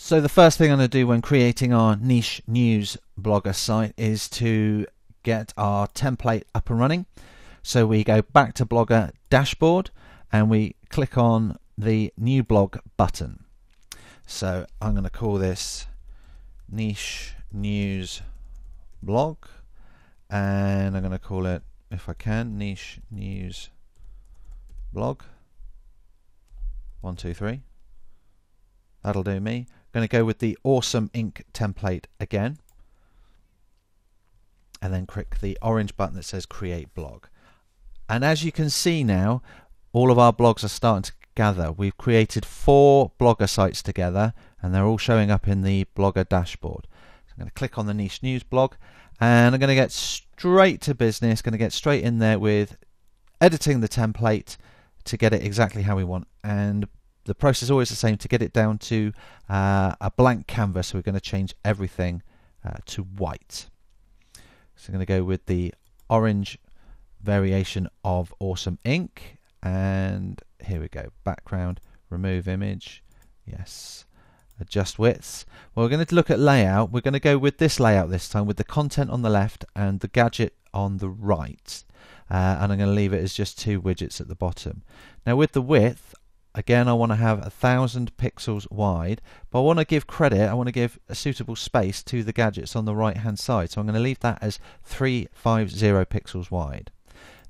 So the first thing I'm going to do when creating our niche news blogger site is to get our template up and running. So we go back to Blogger dashboard and we click on the new blog button. So I'm going to call this niche news blog, and I'm going to call it, if I can, niche news blog 1 2 3. That'll do me. I'm going to go with the Awesome Ink template again, and then click the orange button that says create blog. And as you can see now, all of our blogs are starting to gather. We've created 4 blogger sites together, and they're all showing up in the Blogger dashboard. So I'm going to click on the niche news blog, and I'm going to get straight to business, going to get straight in there with editing the template to get it exactly how we want. And the process is always the same to get it down to a blank canvas. So we're going to change everything to white. So I'm going to go with the orange variation of Awesome Ink, and here we go. Background, remove image, yes, adjust widths. Well, we're going to look at layout. We're going to go with this layout this time, with the content on the left and the gadget on the right, and I'm going to leave it as just 2 widgets at the bottom. Now with the width, again, I want to have 1000 pixels wide, but I want to give credit, I want to give a suitable space to the gadgets on the right hand side, so I'm going to leave that as 350 pixels wide.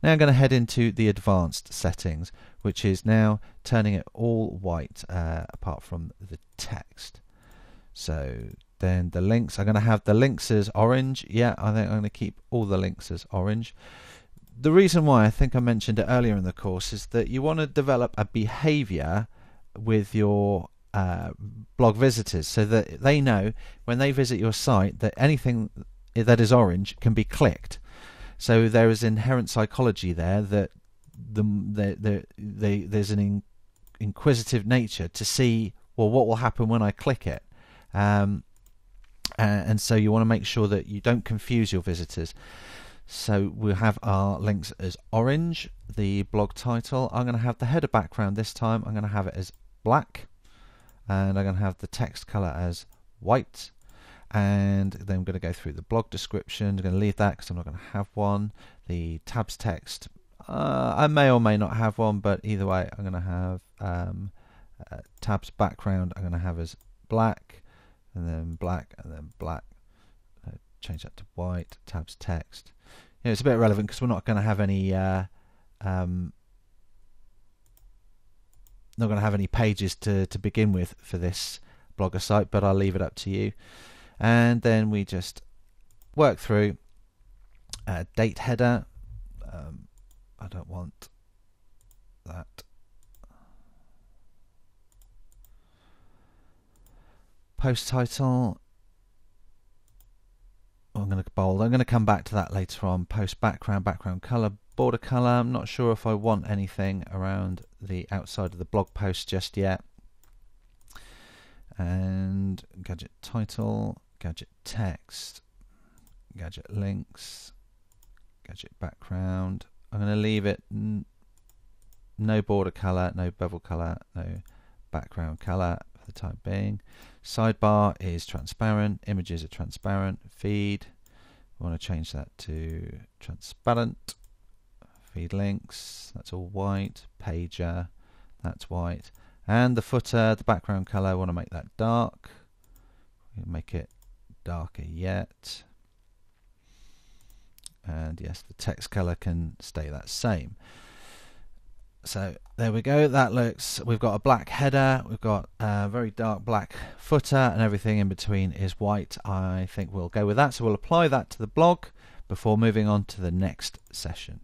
Now I'm going to head into the advanced settings, which is now turning it all white apart from the text. So then the links, I'm going to have the links as orange. Yeah, I think I'm going to keep all the links as orange. The reason why, I think I mentioned it earlier in the course, is that you want to develop a behavior with your blog visitors so that they know when they visit your site that anything that is orange can be clicked. So there is inherent psychology there that there's an inquisitive nature to see, well, what will happen when I click it. And so you want to make sure that you don't confuse your visitors. So we'll have our links as orange. The blog title, I'm going to have the header background this time, I'm going to have it as black, and I'm going to have the text color as white. And then I'm going to go through the blog description. I'm going to leave that because I'm not going to have one. The tabs text, I may or may not have one, but either way I'm going to have tabs background, I'm going to have as black, and then black, and then black. Change that to white. Tabs text. You know, it's a bit irrelevant because we're not going to have any not going to have any pages to begin with for this blogger site, but I'll leave it up to you. And then we just work through date header. I don't want that. Post title, I'm going to bold. I'm going to come back to that later on. Post background, background color, border color. I'm not sure if I want anything around the outside of the blog post just yet. And gadget title, gadget text, gadget links, gadget background. I'm going to leave it no border color, no bevel color, no background color for the time being. Sidebar is transparent, images are transparent, feed, I want to change that to transparent, feed links, that's all white, pager, that's white, and the footer, the background color, I want to make that dark, make it darker yet, and yes, the text color can stay that same. So there we go, that looks, we've got a black header, we've got a very dark black footer, and everything in between is white. I think we'll go with that, so we'll apply that to the blog before moving on to the next session.